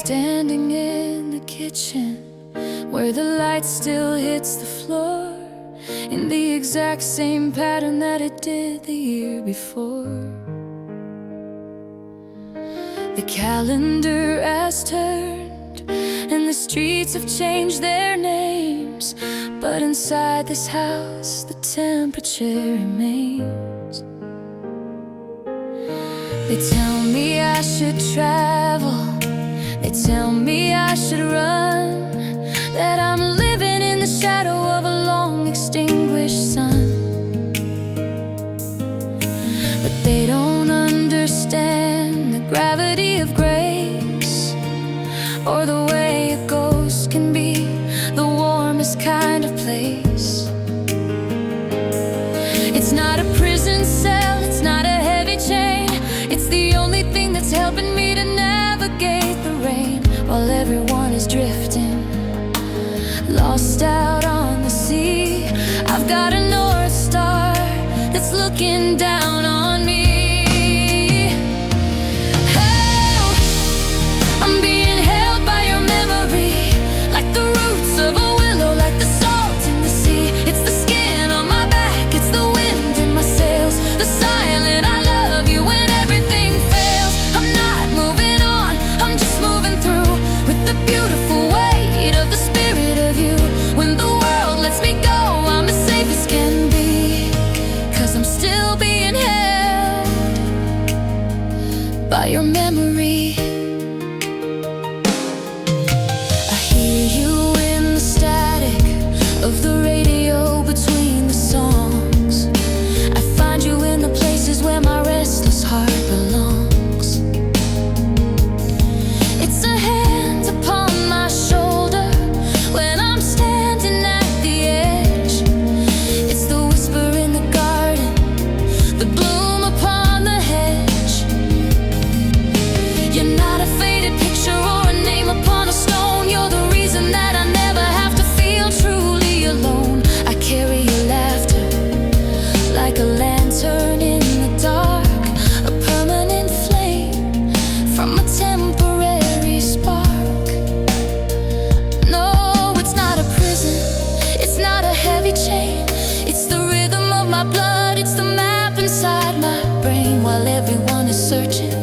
standing in the kitchen where the light still hits the floor in the exact same pattern that it did the year before. The calendar has turned and the streets have changed their names, but inside this house the temperature remains. They tell me I should travel, they tell me I should run, that I'm living in the shadow of a long extinguished sun. But they don't understand the gravity of grace, or the way a ghost can be the warmest kind of place. It's not a prison cell, it's not a heavy chain, it's the only thing that's helping me to navigate the rain while everyone is drifting, lost out on the sea. I've got a North Star that's looking down on me. Oh, I'm being held by your memory, like the roots of a willow, like the salt in the sea. It's the skin on my back, it's the wind in my sails, the silent I love you when everything fails. I'm not moving on, I'm just moving through with the beautiful weight of the spirit of you. When the world lets me go, I'm as safe as can be, 'cause I'm still being held by your memory. I hear you in the static of the radio between the songs. I find you in the places where my restless heart belongs. It's a hand upon my shoulder when I'm standing at the edge. It's the whisper in the garden, the bloom upon the hedge. You're not a faded picture or a name upon a stone. You're the reason that I never have to feel truly alone. I carry your laughter like a lantern in the dark, a permanent flame from a temporary spark. No, it's not a prison, it's not a heavy chain, it's the rhythm of my blood, it's the map inside my brain while everyone is searching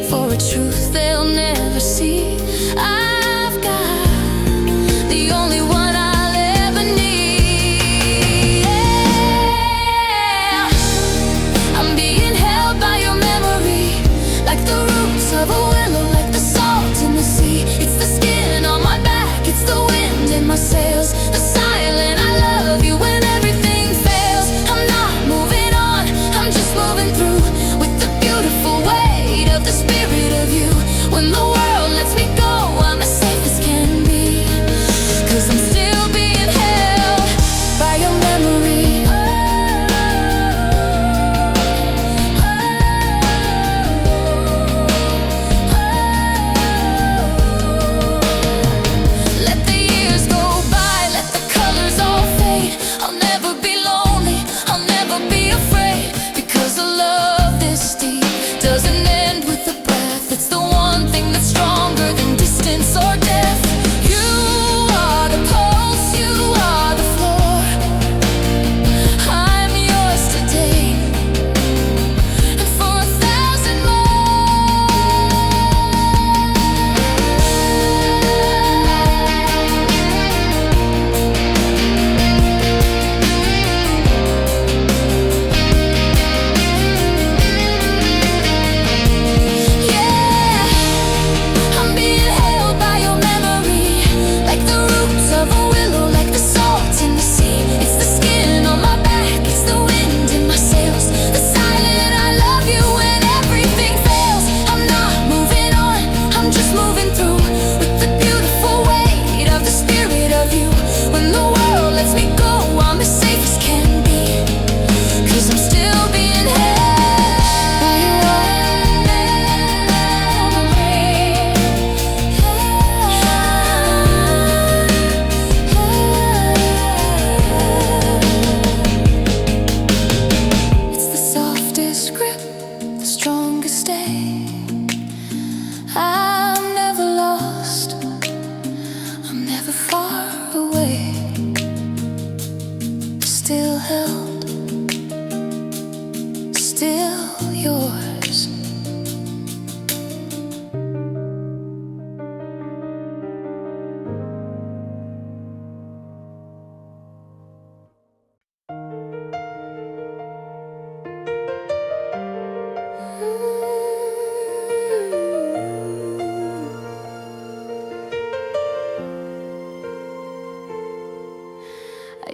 for a truth they'll never see. I've got the only one I'll ever need. Yeah. I'm being held by your memory, like the roots of a willow, like the salt in the sea. It's the skin on my back, it's the wind in my sails, the silent I love you when everything fails. I'm not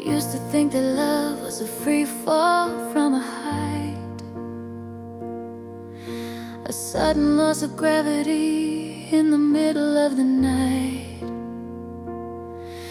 Used to think that love was a free fall from a height, a sudden loss of gravity in the middle of the night.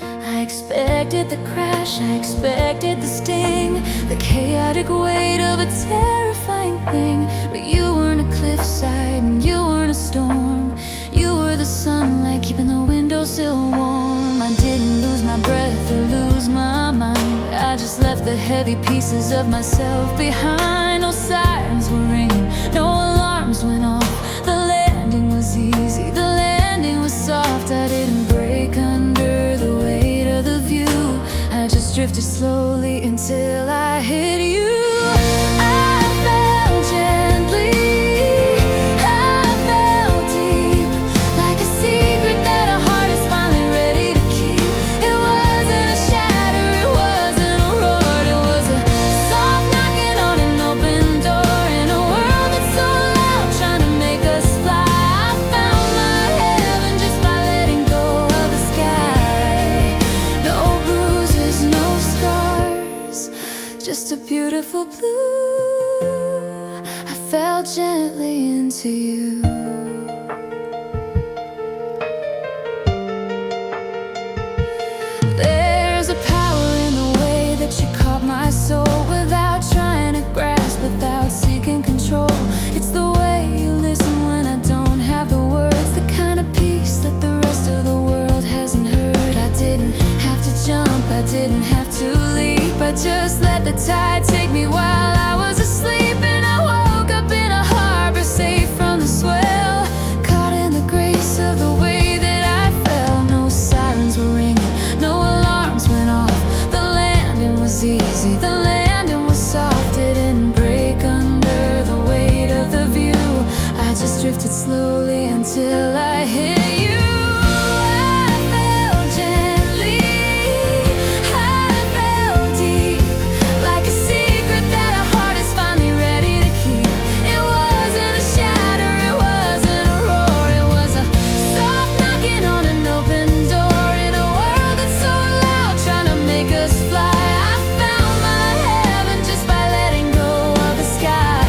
I expected the crash, I expected the sting, the chaotic weight of a terrifying thing. But you weren't a cliffside and you weren't a storm. You were the sunlight keeping the windowsill warm. I didn't lose my breath or lose my mind, I just left the heavy pieces of myself behind. No sirens were ringing, no alarms went off. The landing was easy, the landing was soft. I didn't break under the weight of the view, I just drifted slowly until I hit you. I fell gently, I fell deep, like a secret that a heart is finally ready to keep. It wasn't a shatter, it wasn't a roar, it was a soft knocking on an open door. In a world that's so loud, trying to make us fly, I found my heaven just by letting go of the sky. No bruises, no scars, just a beautiful blue. I fell gently into you. There's a power in the way that you caught my soul, without trying to grasp, without seeking control. It's the way you listen when I don't have the words, the kind of peace that the rest of the world hasn't heard. I didn't have to jump, I didn't have to leap, I just let the tide take me while I was asleep. And I woke up in a harbor safe from the swell, caught in the grace of the way that I fell. No sirens were ringing, no alarms went off. The landing was easy, the landing was soft. It didn't break under the weight of the view, I just drifted slowly until I hit you. I fell gently, I fell deep, like a secret that a heart is finally ready to keep. It wasn't a shatter, it wasn't a roar, it was a soft knocking on an open door. In a world that's so loud, trying to make us fly, I found my heaven just by letting go of the sky.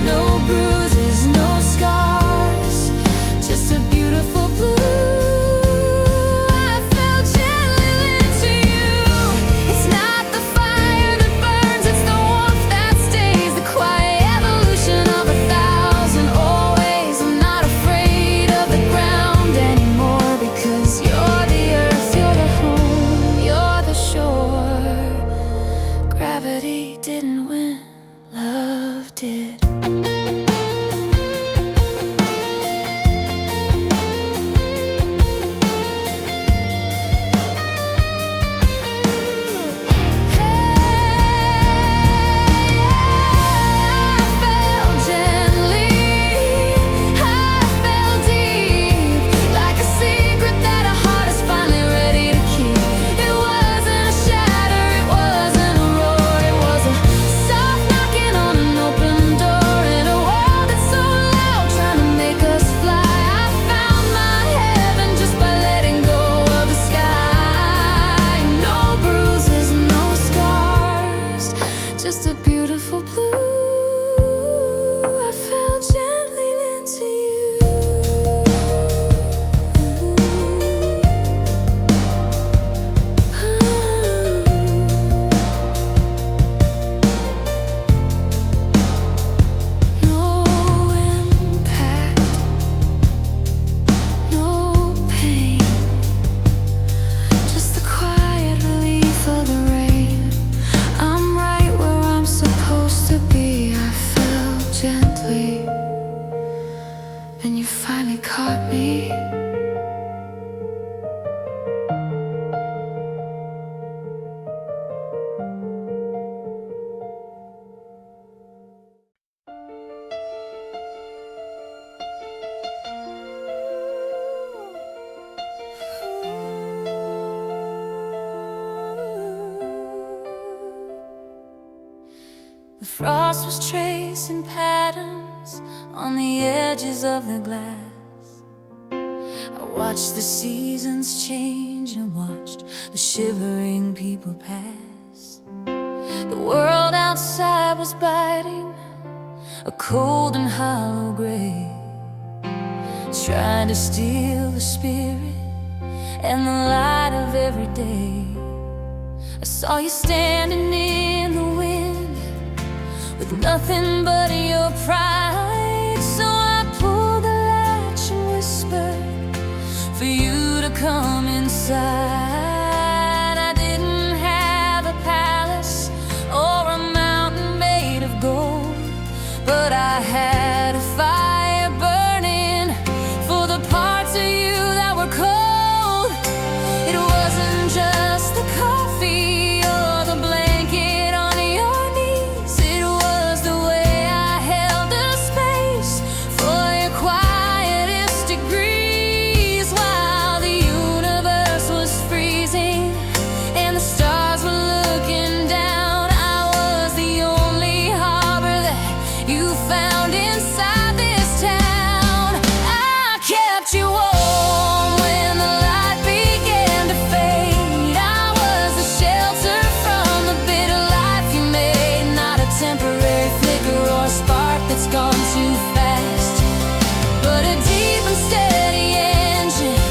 No bruises, no scars, just a beautiful blue. I fell gently into you. It's not the fire that burns, it's the warmth that stays, the quiet evolution of 1,000 always. I'm not afraid of the ground anymore, because you're the earth, you're the home, you're the shore. Gravity didn't win, love did. I fell gently, I fell deep, like a secret that a heart is finally ready to keep. It wasn't a shatter, it wasn't a roar, it was a soft knocking on an open door. In a world that's so loud, trying to make us fly, I found my heaven just by letting go of the sky. No bruises, no scars, just a beautiful blue. I fell gently into you. No impact, no pain, just the quiet relief of the rain. I'm right where I'm supposed to be. I fell gently, and you finally caught me. The frost was tracing patterns on the edges of the glass. I watched the seasons change stage and watched the shivering people pass. The world outside was biting, a cold and hollow gray, trying to steal the spirit and the light of every day. I saw you standing in the wind with nothing but your pride. So I pulled the latch and whispered for you to come inside. I didn't have a palace or a mountain made of gold, but I had a fire burning for the parts of you that were cold. It wasn't just the coffee or the blanket on your knees. It was the way I held the space for your quietest degrees. While the universe was freezing and the stars were looking down, I was the only harbor that you found inside this town. I kept you warm when the light began to fade. I was the shelter from the bitter life you made, not a temporary flicker or a spark that's gone too fast, but a deep and steady engine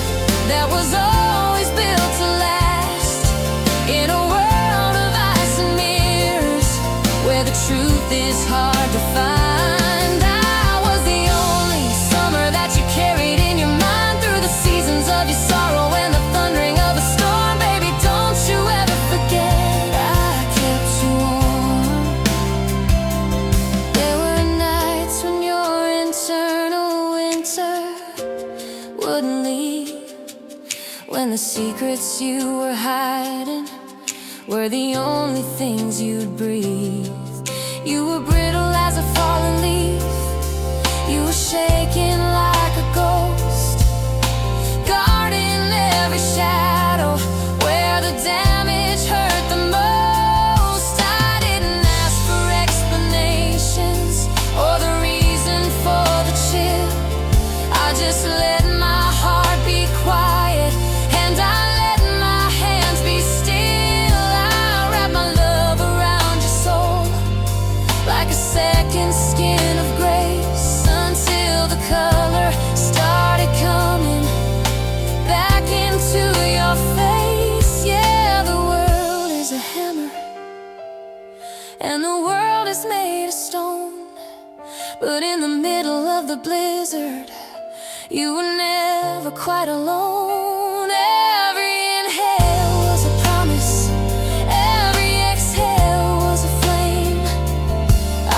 that was always built to last. In a world of ice and mirrors, where the truth is hard to find, I was the only summer that you carried in your mind through the seasons of your sorrow and the thundering of a storm. Baby, don't you ever forget I kept you warm. There were nights when your internal winter wouldn't leave, when the secrets you were hiding were the only things you'd breathe. You were brittle as a fallen leaf, you were shaking like a ghost, guarding every shadow where the damage hurt the most. I didn't ask for explanations or the reason for the chill. I just let my heart be quiet and I let my hands be still. I wrapped my love around your soul like a second skin of grace, until the color started coming back into your face. Yeah, the world is a hammer and the world is made of stone, but in the middle of the blizzard, you were never quite alone. Every inhale was a promise, every exhale was a flame.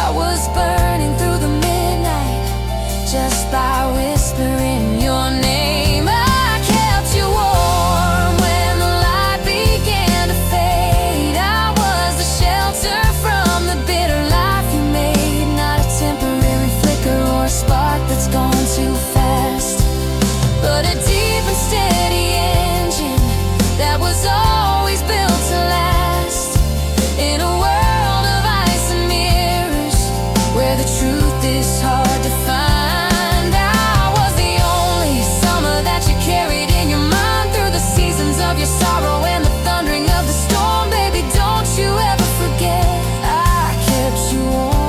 I was burning through the midnight just by whispering your name. I kept you warm when the light began to fade. I was the shelter from the bitter life you made, not a temporary flicker or a spark that's gone too fast, but a deep and steady engine that was always built to last. In a world of ice and mirrors, where the truth is hard to find, I was the only summer that you carried in your mind through the seasons of your sorrow and the thundering of the storm. Baby, don't you ever forget I kept you warm.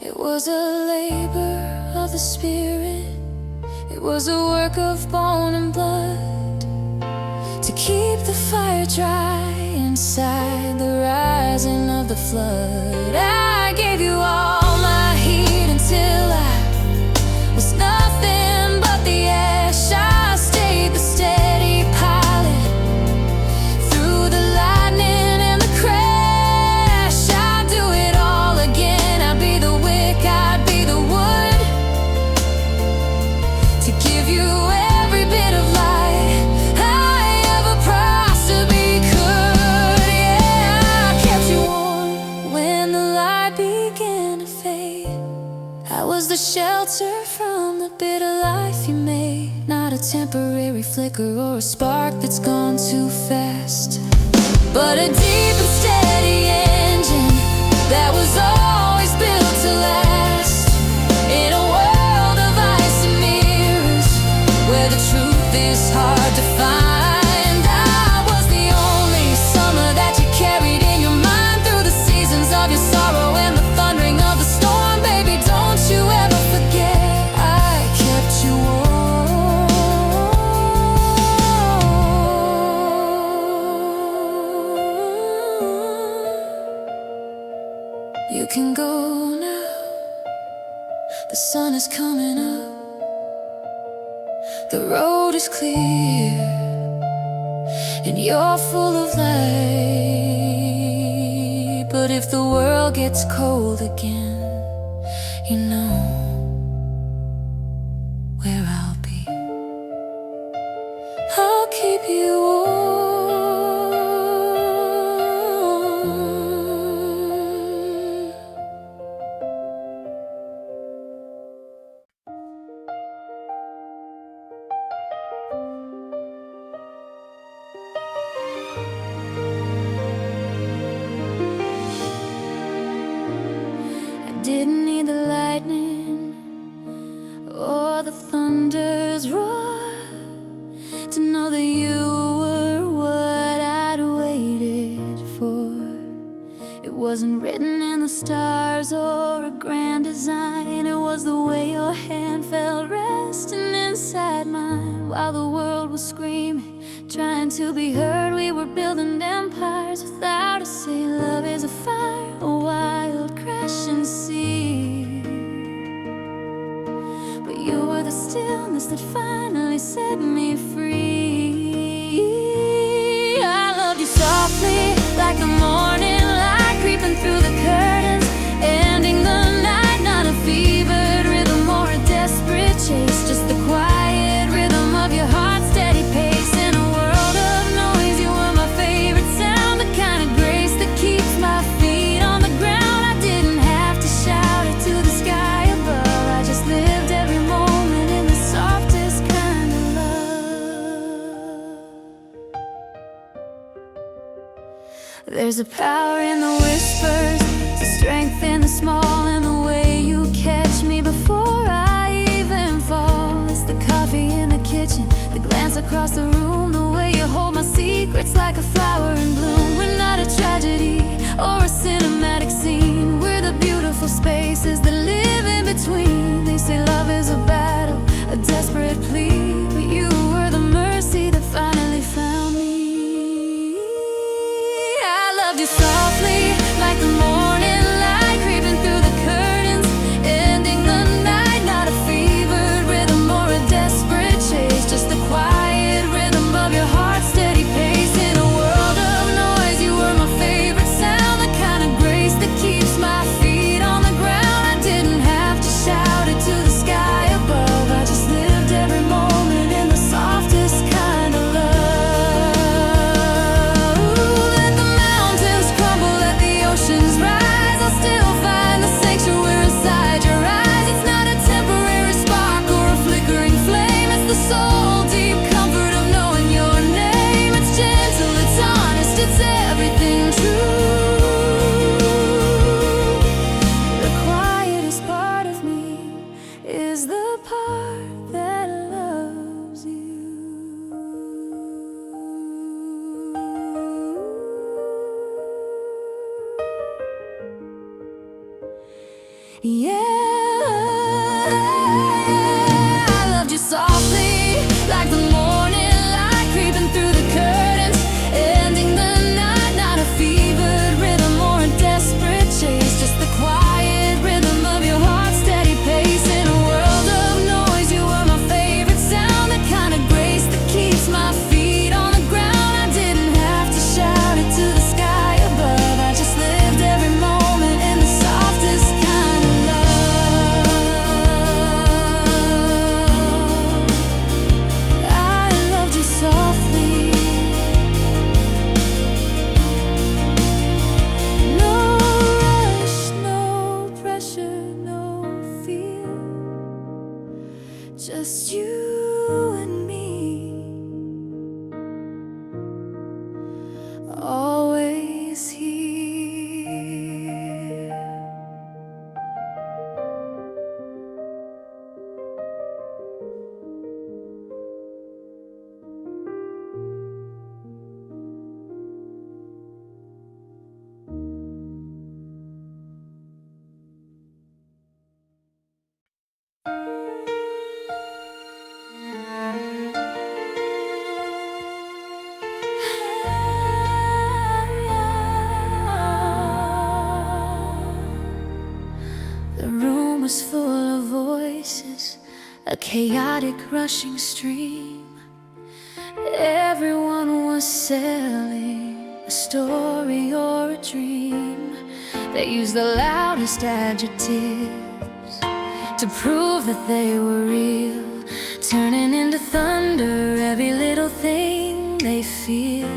It was a labor of the spirit, it was a work of bone and blood, to keep the fire dry inside the rising of the flood. I gave you all my heat until I was nothing but the ash. I stayed the steady pilot through the lightning and the crash. I'd do it all again, I'd be the wick, I'd be the wood, to give you every bit of light I ever possibly could. Yeah, I kept you warm when the light began to fade. I was the shelter from the bitter life you made, not a temporary flicker or a spark that's gone too fast, but a deep and steady engine that was always built to You can go now, the sun is coming up, the road is clear, and you're full of light. But if the world gets cold again, you know where I'll be. I'll keep you warm. I didn't need the lightning or the thunder's roar to know that you were what I'd waited for. It wasn't written in the stars or a grand design. It was the way your hand felt resting inside mine. While the world was screaming, trying to be heard, we were building empires without a say. Love is a fire, a wild crashing sea. But you were the stillness that finally set me free. I loved you softly, like the morning light creeping through the curtains, ending the night. Not a fevered rhythm or a desperate chase, just the quiet rhythm of your heart's steady pace. In a world of noise, you were my favorite sound, the kind of grace that keeps my feet on the ground. I didn't have to shout it to the sky above, I just lived every moment in the softest kind of love. There's a power in the whispers, a strength in the small, and the way you catch me before I even fall. It's the coffee in the kitchen, the glance across the room, the way you hold my secrets like a flower in bloom. We're not a tragedy or a cinematic scene, we're the beautiful spaces that live in between. They say love is a battle, a desperate plea, but you were the mercy that finally found me. I loved you softly, like the morning light creeping through the curtains, ending the night. Not a fevered rhythm or a desperate chase, just the quiet rhythm of your heart's steady pace. In a world of noise, you were my favorite sound, the kind of grace that keeps my feet on the ground. I didn't have to shout it to the sky above, I just lived every moment in the softest kind of love. Let the mountains crumble, let the oceans rise, I'll still find the sanctuary inside your eyes. It's not a temporary spark or a flickering flame, it's the soul deep comfort of knowing your name. It's gentle, it's honest, it's everything true. The quietest part of me is the part that loves you. Yeah, I loved you softly, like the morning light creeping through the curtains, ending the night. Not a fevered rhythm or a desperate chase, just the quiet rhythm of your heart's steady pace. In a world of noise, you were my favorite sound, the kind of grace that keeps my feet on the ground. I didn't have to shout it to the sky above, I just lived every moment in the softest kind of love. I loved you softly, no rush, no pressure, no fear, just you and me, always here. was full of voices, a chaotic rushing stream. Everyone was selling a story or a dream. They used the loudest adjectives to prove that they were real, turning into thunder every little thing they feel.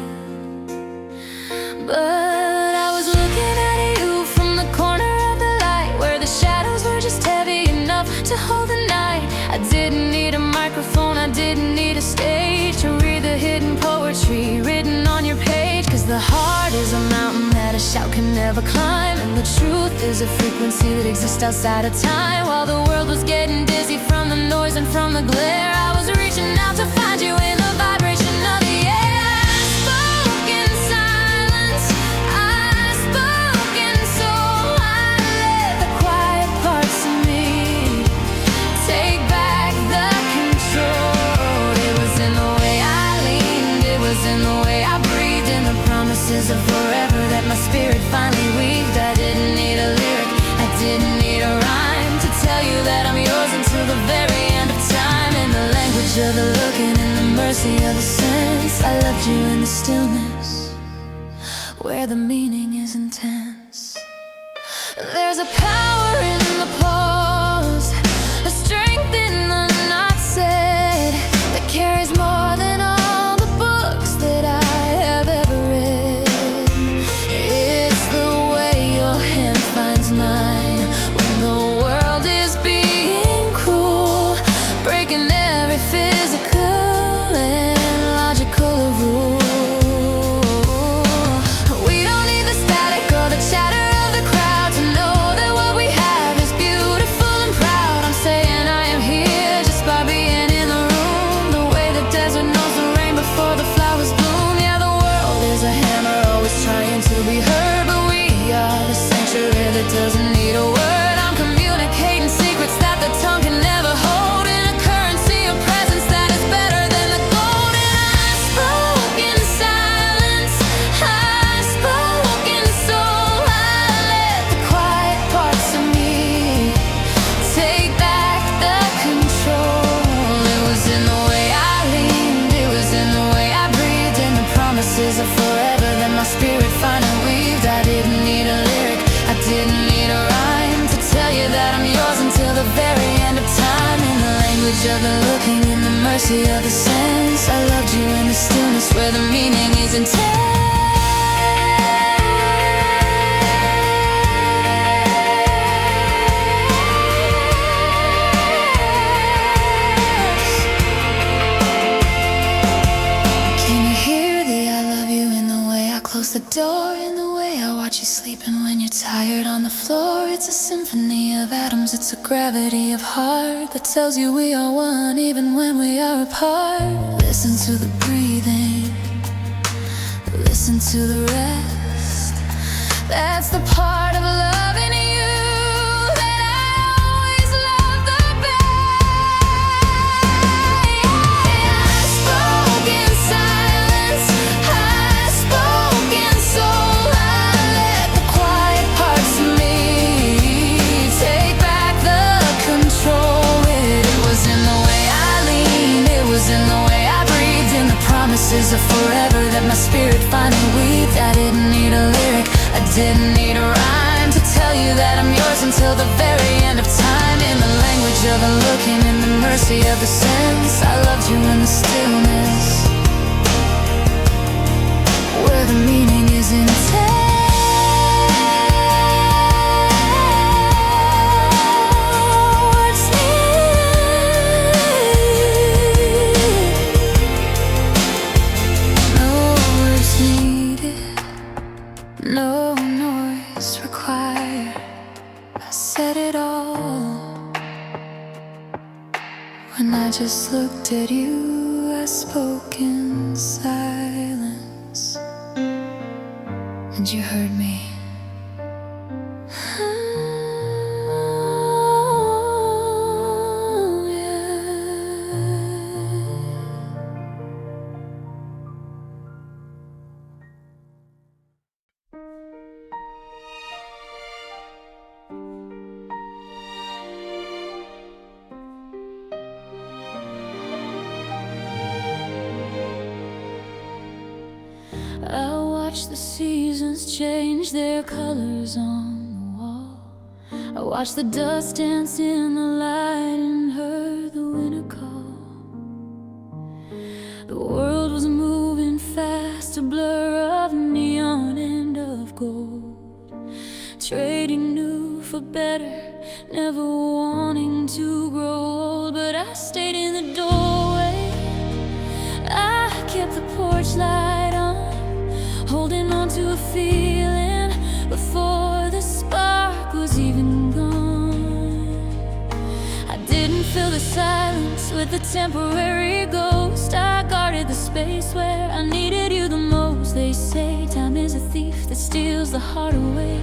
But I was looking at you from the corner of the light, where the shadows were just heavy enough to hold the night. I didn't need a microphone, I didn't need a stage to read the hidden poetry written on your page. Cause the heart is a mountain that a shout can never climb, and the truth is a frequency that exists outside of time. While the world was getting dizzy from the noise and from the glare, I was reaching out to find you in the vibration of the air. Unspoken silence, unspoken soul. I let the quiet parts of me take back the control. It was in the way I leaned, it was in the way I breathed, in the promises of forever that my spirit finally weaved. I didn't need a lyric, I didn't need a rhyme to tell you that I'm yours until the very end of time. In the language of the looking, in the mercy of the sense, I loved you in the stillness, where the meaning is intense. There's a power in the pause, a strength in the not said, that carries more than all the books that I have ever read. It's the way your hand finds mine when the world is being cruel, breaking every physical and logical rule. We don't need the static or the chatter of the crowd to know that what we have is beautiful and proud. I'm saying I am here just by being in the room, the way the desert knows the rain before the flowers bloom. Yeah, the world is a hammer always trying to be heard, but we are the sanctuary that doesn't need a word. I'm communicating secrets that the tongue can never hold, in a currency of presence that is better than the gold. And unspoken silence, unspoken soul. I let the quiet parts of me take back the control. It was in the way I leaned, it was in the way I breathed, in the promises of forever that my spirit finally weaved. I didn't need a lyric, I didn't need a rhyme to tell you that I'm yours until the very end of time. In the language of the looking, in the mercy of the sense, I loved you in the stillness, where the meaning is intense. Can you hear the I love you in the way I close the door, in the way I watch you sleeping when you're tired on the floor? It's a symphony of atoms, it's a gravity of heart that tells you we are one even when we are apart. Listen to the breathing, listen to the rest. That's the part of loving you that I always love the best. Unspoken silence, unspoken soul. I let the quiet parts of me take back the control. It was in the way I leaned, it was in the way I breathed, in the promises of forever that my spirit finally weaved. I didn't need a lyric, I didn't need a rhyme to tell you that I'm yours until the very end of time. In the language of the looking, in the mercy of the sense, I loved you in the stillness, where the meaning is intense. No noise required, I said it all. When I just looked at you, I spoke in silence, and you heard me. watched the seasons change their colors on the wall. I watched the dust dance in the light and heard the winter call. The world was moving fast, a blur of neon and of gold, trading new for better, never wanting to grow old. But I stayed in the doorway, I kept the porch light on, holding on to a feeling before the spark was even gone. I didn't fill the silence with a temporary ghost, I guarded the space where I needed you the most. They say time is a thief that steals the heart away,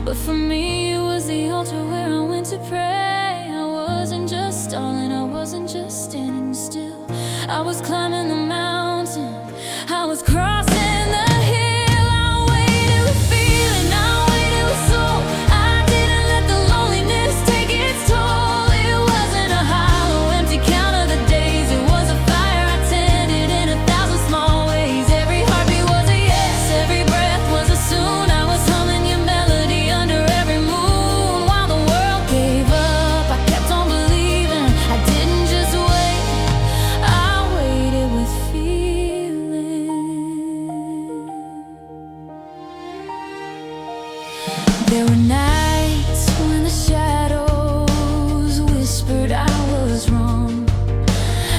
but for me it was the altar where I went to pray. I wasn't just stalling, I wasn't just standing still, I was climbing the mountain, I was crossing the hill. I waited with feeling, I waited with soul, I didn't let the loneliness take its toll. It wasn't a hollow, empty count of the days, it was a fire I tended in 1,000 small ways. Every heartbeat was a yes, every breath was a soon. I was humming your melody under every moon. While the world gave up, I kept on believing. I didn't just wait, I waited with feeling. There were nights when the shadows whispered I was wrong,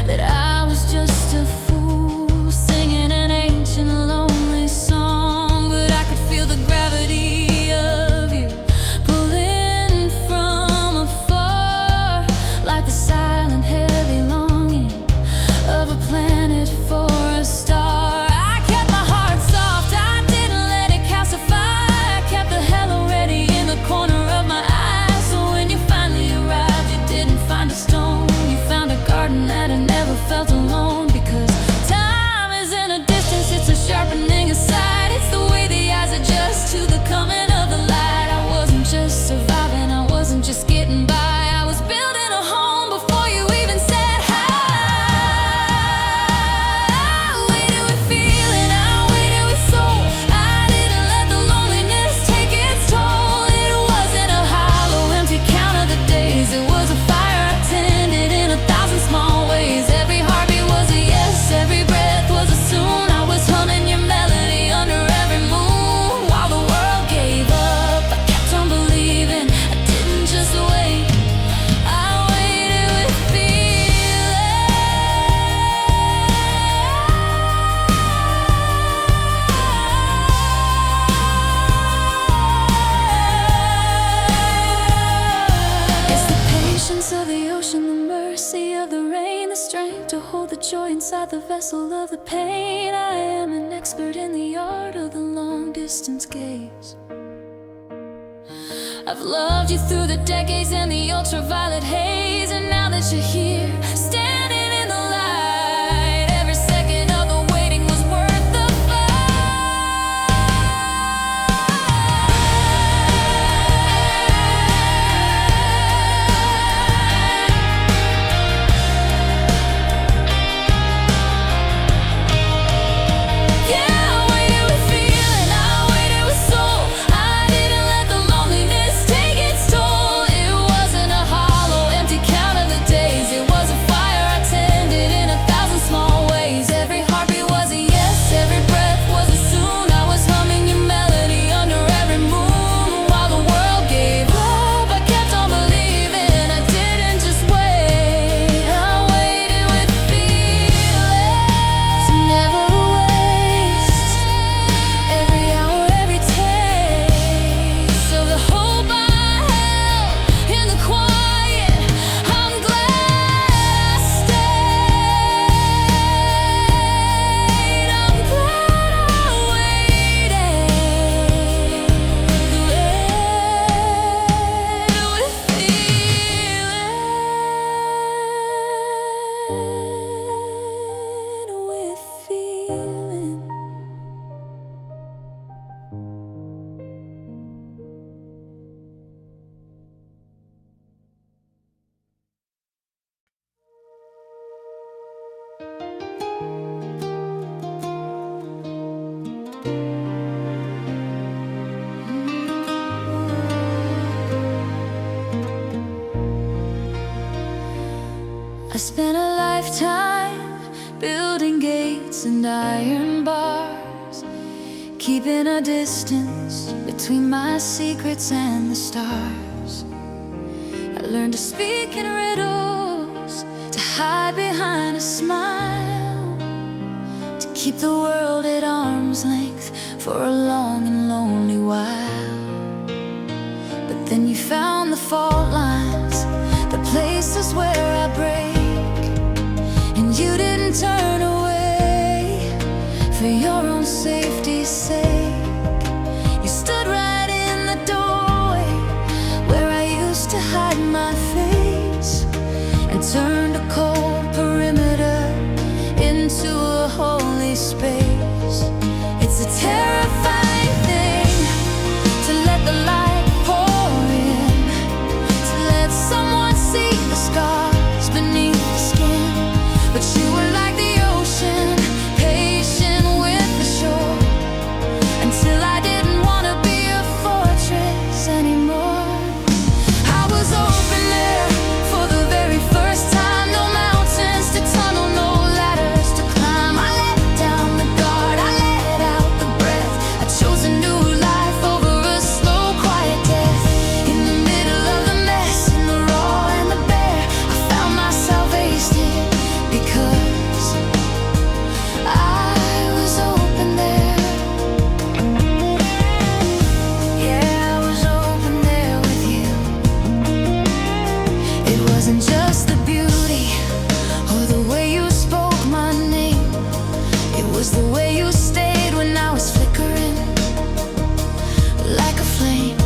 that I was just a fool singing an ancient lonely song. But I could feel the gravity of you pulling from afar, like the silent heavy longing of a planet for a star. I kept my heart soft, I didn't let it calcify, I kept the hello ready in the corner of my eyes. So when you finally arrived, you didn't find a stone, you found a garden that I never felt alone. Because time isn't a distance, it's a sharpening aside, it's the way the eyes adjust to the coming of the light. I wasn't just surviving, I wasn't just getting by, I was building a home before you even said hi. I waited with feeling, I waited with soul, I didn't let the loneliness take its toll. It wasn't a hollow, empty count of the days, it was a fire I tended in 1,000 small ways. Every heartbeat was a yes, every breath was a soon. I was humming your melody under every moon. While the world gave up, I kept on believing. I didn't just wait, I waited with feeling. It's the patience of the ocean, the mercy of the rain, the strength to hold the joy inside the vessel of the pain. I am an expert in the art of the long distance gaze. I've loved you through the decades and the ultraviolet haze, and now that you're here, standing in the light, every second of the waiting was worth the it was I spent a lifetime building gates and iron bars, keeping a distance between my secrets and the stars. I learned to speak in riddles, to hide behind a smile, to keep the world at arm's length for a long and lonely while. But then you found the fault lines, the places where I break, and you didn't turn away for your own safety's sake. You stood right in the doorway where I used to hide my face, and turned a cold perimeter into a holy space. It's a terrifying thing to let the light pour in, to let someone see the scars beneath the skin. But you were like the ocean, patient with the shore, until I didn't want to be a fortress anymore. I was open there for the very first time. No mountains to tunnel, no ladders to climb. I let down the guard, I let out the breath. I chose a new life over a slow, quiet death. In the middle of the mess, in the raw and the bare, I found myself wasted because I was open there. Yeah, I was open there with you. It wasn't just the beauty or the way you spoke my name. It was the way you stayed when I was flickering like a flame.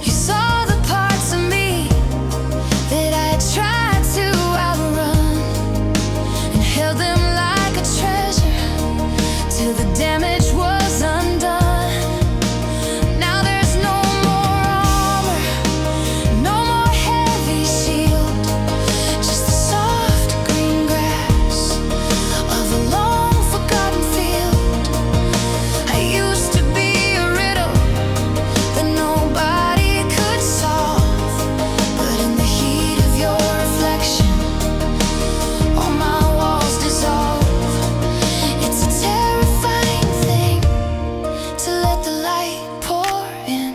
You saw the parts of me that I tried to outrun, and held them like a treasure till the damage was undone. Now there's no more armor, no more heavy shield, just the soft green grass of a long forgotten field. I used to be a riddle that nobody could solve, but in the heat of your reflection, all my walls dissolve. It's a terrifying thing to let the light pour in,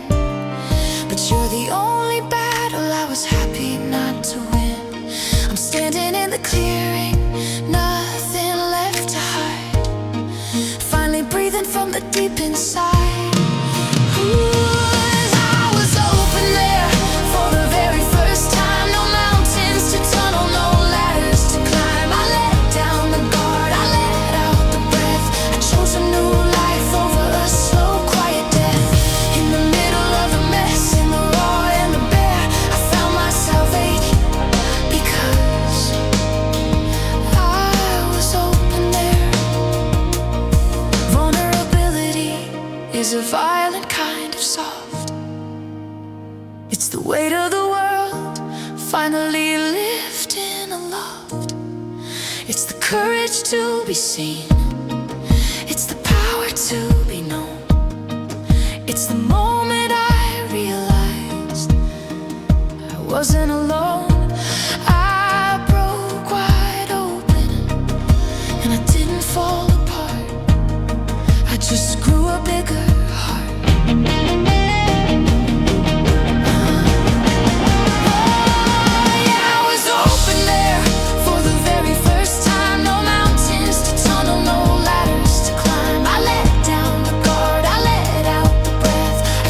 but you're the only battle I was happy not to win. I'm standing in the clearing, nothing left to hide, finally breathing from the deep inside. Ooh, I was open there for the very first time. No mountains to tunnel, no ladders to climb. I let down the guard, I let out the breath. I chose a new life over a slow, quiet death. In the middle of the mess, in the raw and the bare, I found myself aching because I was open there. Vulnerability is a violent kind of soft. It's the weight of the world finally lifting aloft. It's the courage to be seen, it's the power to be known. It's the moment I realized I wasn't alone. I broke wide open and I didn't fall apart. I just grew a bigger heart. Yeah, I was open there for the very first time. No mountains to tunnel, no ladders to climb. I let down the guard, I let out the breath. I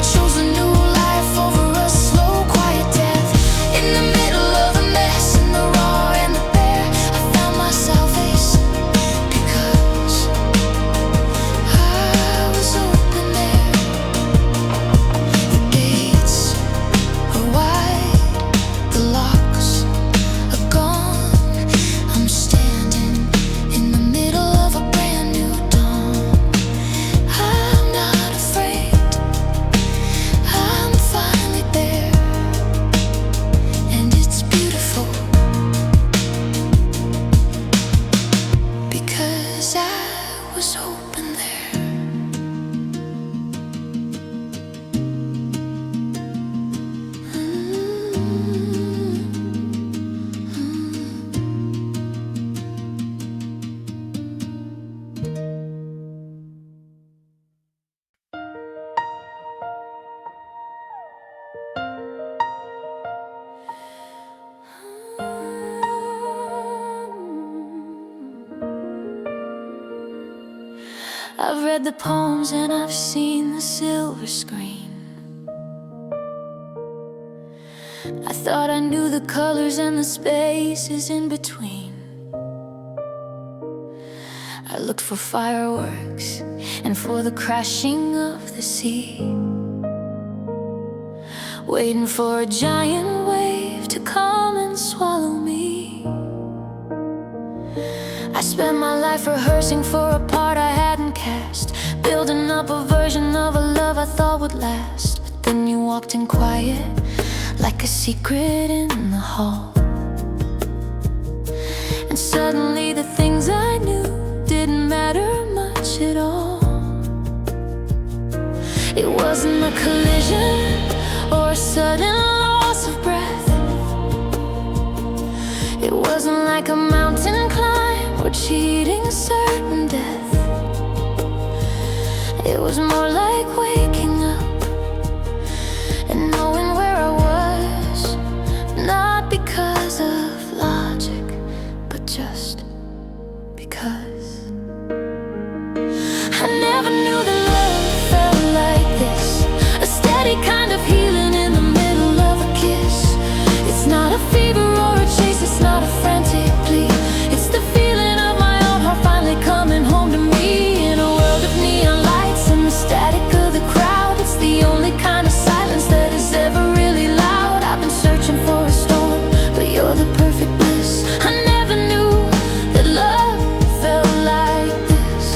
I've read the poems and I've seen the silver screen. I thought I knew the colors and the spaces in between. I looked for fireworks and for the crashing of the sea, waiting for a giant wave to come and swallow me. I spent my life rehearsing for a part I hadn't cast, building up a version of a love I thought would last. But then you walked in quiet, like a secret in the hall, and suddenly the things I knew didn't matter much at all. It wasn't a collision or a sudden loss of breath. It wasn't like a mountain climb or cheating certain death. It was more like waking up and knowing where I was, not because of logic, but just because. I never knew that love felt like this, a steady kind of healing in the middle of a kiss. It's not a fever or a chase, it's not a frantic plea. It's the feeling of my own heart finally coming home to me. In a world of neon lights and the static of the crowd, it's the only kind of silence that is ever really loud. I've been searching for a storm, but you're the perfect bliss. I never knew that love felt like this.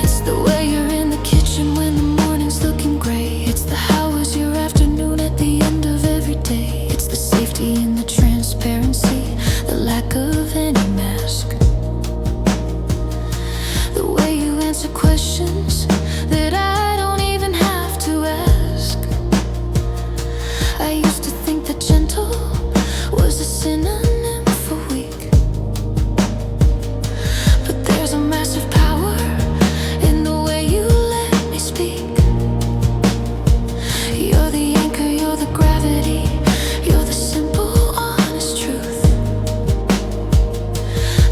It's the way you're in the kitchen when the morning's looking gray. It's the how was your afternoon at the end of every day. It's the safety in the transparency, the lack of any mask, the way you answer questions that I don't even have to ask. I used to think that gentle was a synonym for weak, but there's a massive power in the way you let me speak. You're the anchor, you're the gravity, you're the simple, honest truth,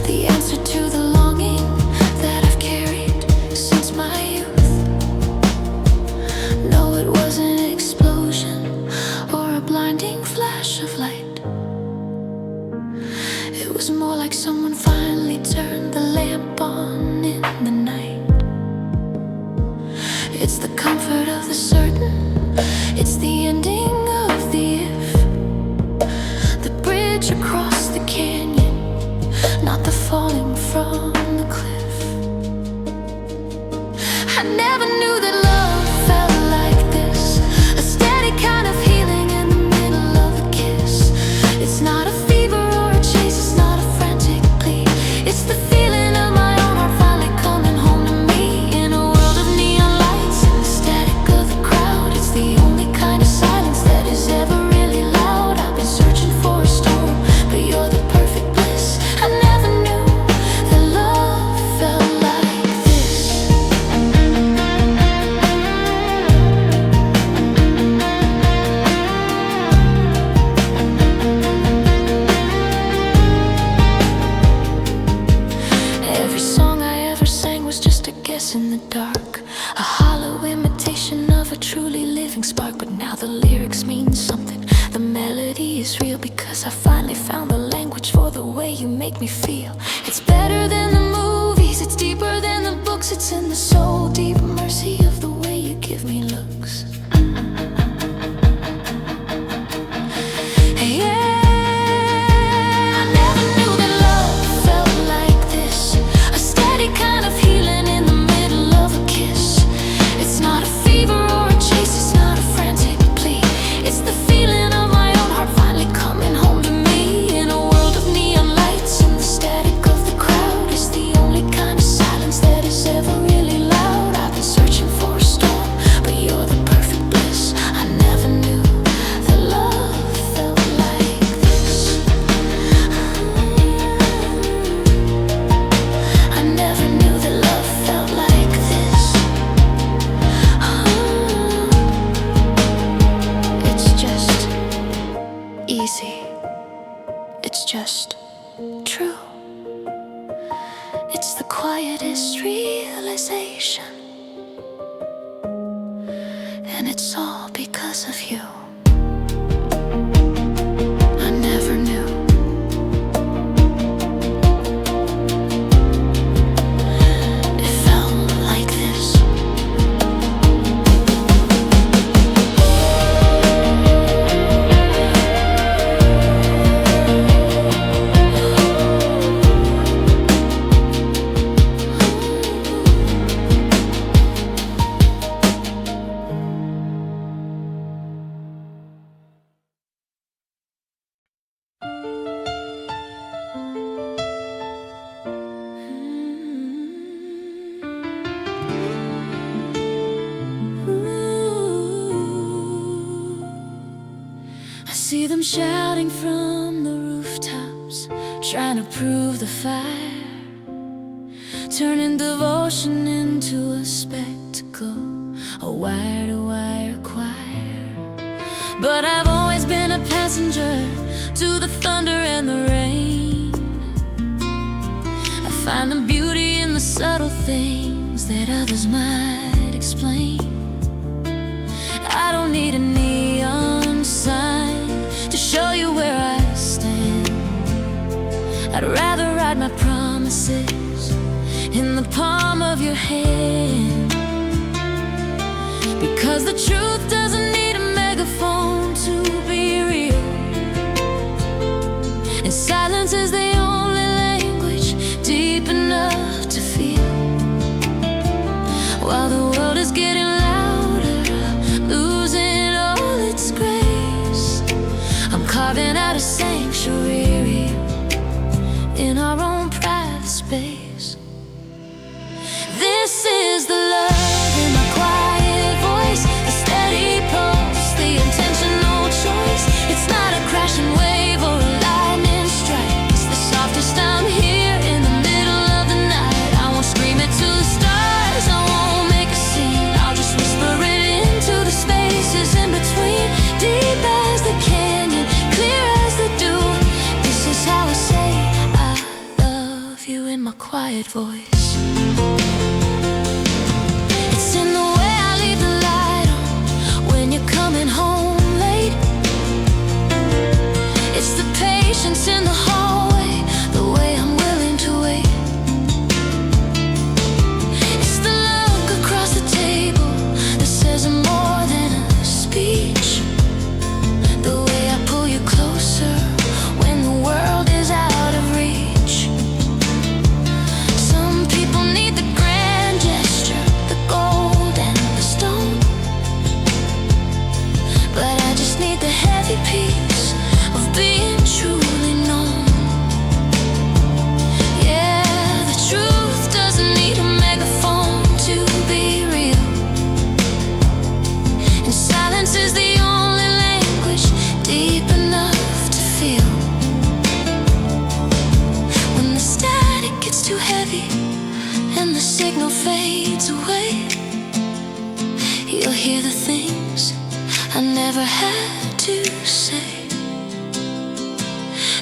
the answer to the longing that I've carried since my youth. No, it wasn't an explosion or a blinding flash of light. It was more like someone finally turned the lamp on in the night. It's the comfort of the certain, it's the ending of the if, the bridge across the canyon, not the falling from the cliff. I never knew that love felt like this, a steady kind of healing in the middle of a kiss. It's not a fever or a chase, it's not a frantic plea. It's the feeling of my own heart finally coming home to me. In a world of neon lights and the static of the crowd, it's the only kind of silence that is ever really loud. I've been searching for a storm, but you're the perfect bliss. I never knew that love felt like this. Every song I ever sang was just a guess in the dark, a hollow imitation of a truly living spark. But now the lyrics mean something, the melody is real, because I finally found the language for the way you make me feel. It's better than the movies, it's deeper than the books. It's in the soul deep mercy of the way you give me looks. I never knew that love felt like this, a steady kind of healing in the middle of a kiss. It's not a fever or a chase, it's not a frantic plea. It's the feeling of my own heart finally coming home to me. In a world of neon lights and the static of the crowd, it's the only kind of silence that is ever really loud. I've been searching it's all because of you. I never knew. It felt like this. I see them shouting from the rooftops, trying to prove the fire, turning devotion into a spectacle, a wire-to-wire choir. But I've always been a passenger to the thunder and the rain. I find the beauty in the subtle things that others might explain. I don't need a neon sign to show you where I stand. I'd rather write my promises in the palm of your hand, because the truth doesn't need a megaphone to be real, and silence is the only language deep enough to feel. While the world is getting louder, losing all its grace, I'm carving out a sanctuary in our own private space. This is the love in my quiet voice, the steady pulse, the intentional choice. It's not a crashing wave or a lightning strike. It's the softest I'm here in the middle of the night. I won't scream it to the stars, I won't make a scene. I'll just whisper it into the spaces in between, deep as the canyon, clear as the dew. This is how I say I love you in my quiet voice. It's in the way I leave the light on when you're coming home late. It's the patience in the hallway, the way I'm willing to wait. It's the look across the table that says more than a speech, the way I pull you closer when the world is out of reach. Some people need the grand gesture, the gold and the stone, but I just need the heavy piece of being truly known. Yeah, the truth doesn't need a megaphone to be real, and silence is the only language deep enough to feel. When the static gets too heavy and the signal fades away, you'll hear the things I never had to say.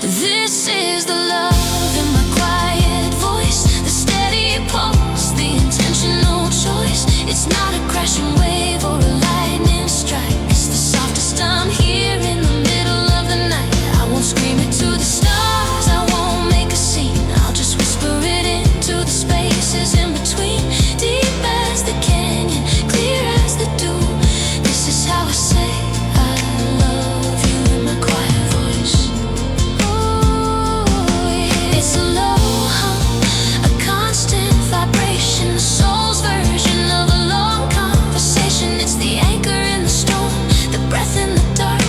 This is the love in my quiet voice, the steady pulse, the intentional choice. It's not a crashing wave or a lightning strike. It's the softest I'm here in the middle of the night. I won't scream it to the stars, I won't make a scene. I'll just whisper it into the spaces in between, deep as the canyon, clear as the dew. This is how I say I love you in my quiet voice. Oh, yeah. It's a low hum, a constant vibration, the soul's version of a long conversation. It's the anchor in the storm, the breath in the dark,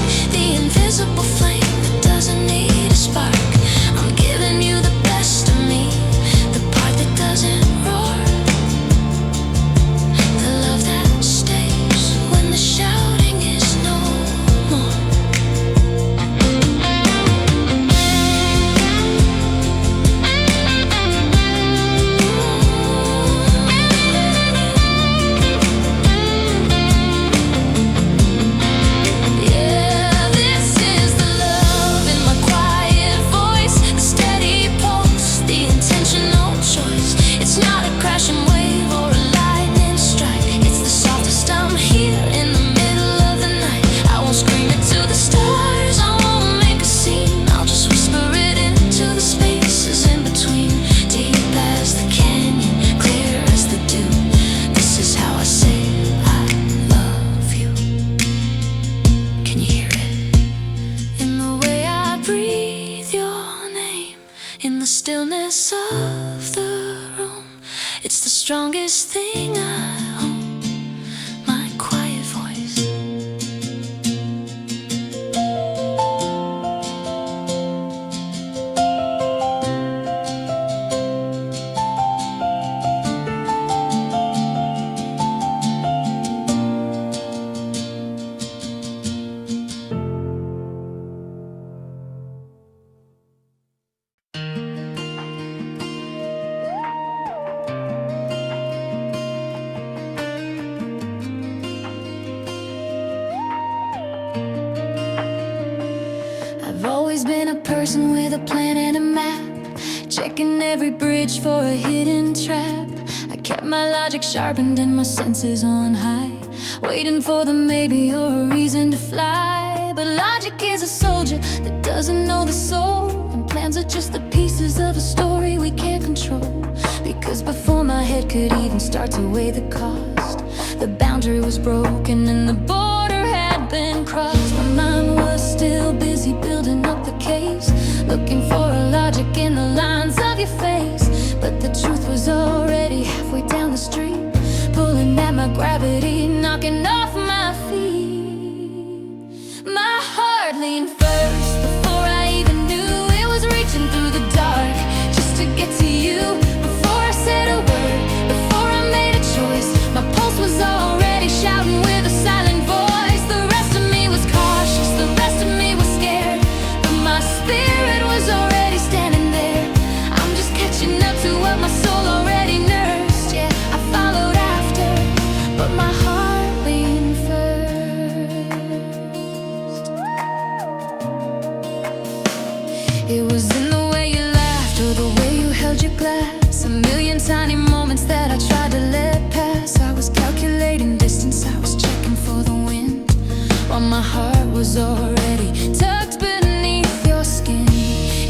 always been a person with a plan and a map, checking every bridge for a hidden trap. I kept my logic sharpened and my senses on high, waiting for the maybe or a reason to fly. But logic is a soldier that doesn't know the soul, and plans are just the pieces of a story we can't control. Because before my head could even start to weigh the cost, the boundary was broken and the border had been crossed. My mind was still busy building up the case, looking for a logic in the lines of your face. But the truth was already halfway down the street, pulling at my gravity, knocking off my feet. My heart leaned first before I even knew it was reaching through the dark just to get to you. Before I said a word, before I made a choice, my pulse was already shouting with a silent voice. The rest of me was cautious, the rest of me was scared, but my spirit was already standing there. I'm just catching up to what my soul already nursed. Yeah, I followed after, but my heart leaned first. It was in the way you laughed or the way you held your glass, a million tiny moments that I tried to let pass. I was calculating distance, I was checking for the wind, while my heart was already tucked beneath your skin.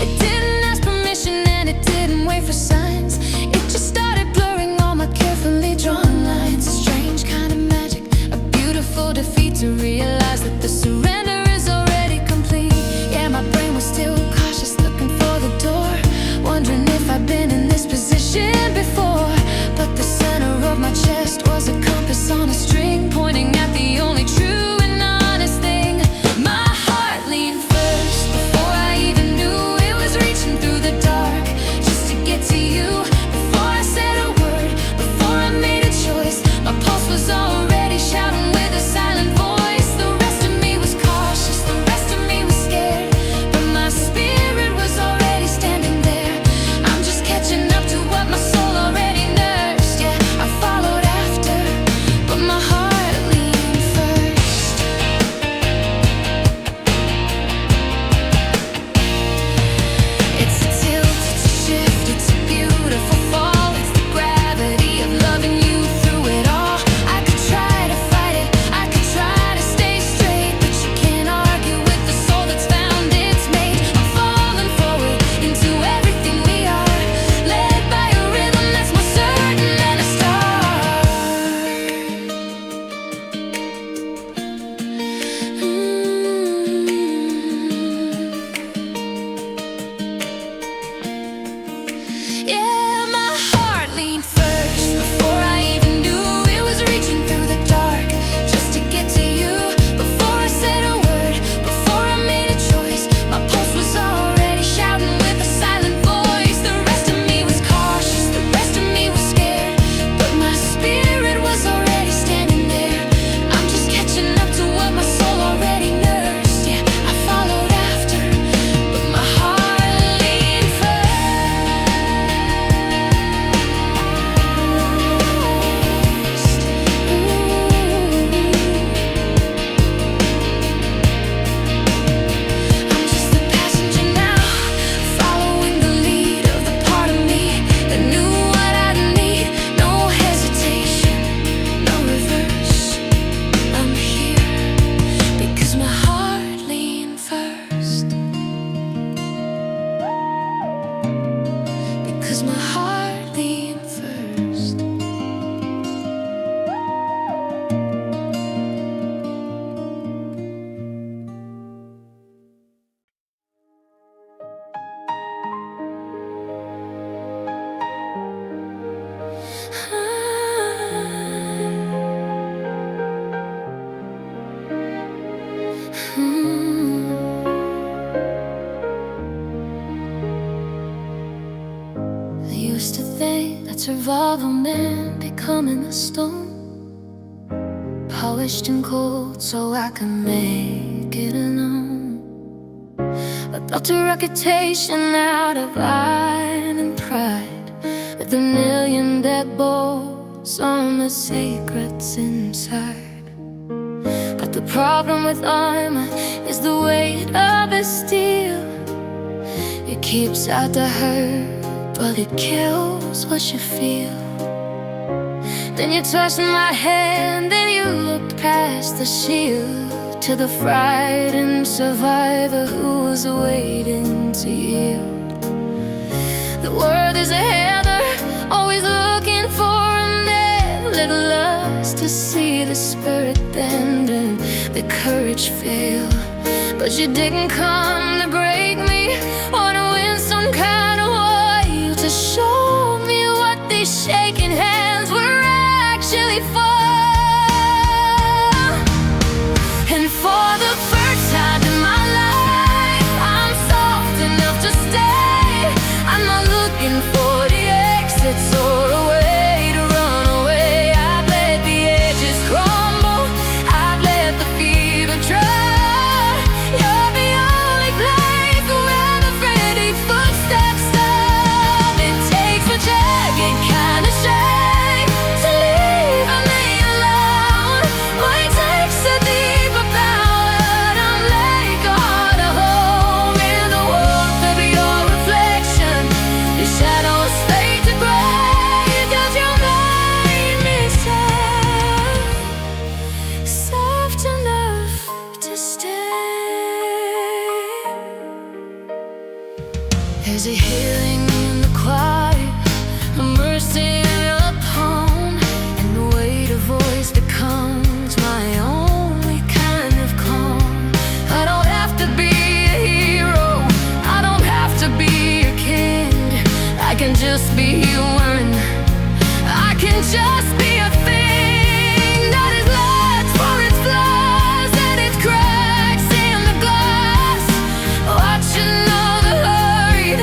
It didn't ask permission and it didn't wait for signs, it just started blurring all my carefully drawn lines. A strange kind of magic, a beautiful defeat to realize that the surrender is already complete. Yeah, my brain was still cautious, looking for the door, wondering if I'd been in this position before. But the center of my chest was a compass on a string, pointing at the only true and honest thing. My heart leaned first before I even knew it was reaching through the dark just to get to you. Before I said a word, before I made a choice, my pulse was already shouting with a silent voice. The rest of me was cautious, the rest of me was scared, but my spirit was already standing there. I'm just catching up to what my soul already nursed. Yeah, I followed after, but my heart leaned first. It's a tilt, it's a shift, it's a beautiful fall. It's the gravity of loving you through it all. I could try to fight it, I could try to stay straight, but you can't argue with the soul that's found its mate. I'm falling forward into everything we are, led by a rhythm that's more certain than a star. Yeah, my heart leaned first before I even knew it was reaching through the dark just to get to you. Before I said a word, before I made a choice, my pulse was already shouting with a silent voice. The rest of me was cautious, the rest of me was scared, but my spirit was already standing there. I'm just catching up to what my soul already nursed. Yeah, I followed after, but my heart leaned first. I'm just the passenger now, following the lead of the part of me that knew what I'd need. No hesitation, no reverse. I'm here because my heart leaned first. Because my heart leaned first. I used to think that survival meant becoming a stone, polished and cold so I could make it alone. I built a reputation out of iron and pride, with a million deadbolts on the secrets inside. But the problem with armor is the weight of the steel. keeps out the hurt, but it kills what you feel. Then you touched my hand, then you looked past the shield to the frightened survivor who was waiting to yield. The world is a heather, always looking for a net, little lust to see the spirit bend and the courage fail. But you didn't come to break me or to win some kind of war, to show me what these shaking hands were actually for. And for the first time in my life, I'm soft enough to stay. I'm not looking for the exits or a way to run away. I've let the edges crumble, I've let the fever dry. You're the only place where the ready footsteps stop. It takes a jagged kind of shame to leave me alone. Well, it takes a deeper power to make a harder home in the warmth of your reflection. Your shadows fade to gray, 'cause you made me soft enough to stay. There's a healing in the quiet, a mercy in the tone, and the way the voice becomes my only kind of calm. I don't have to be a hero, I don't have to be a king. I can just be human, I can just be a thing that is lost for its flaws and its cracks in the glass. Watching all the hurried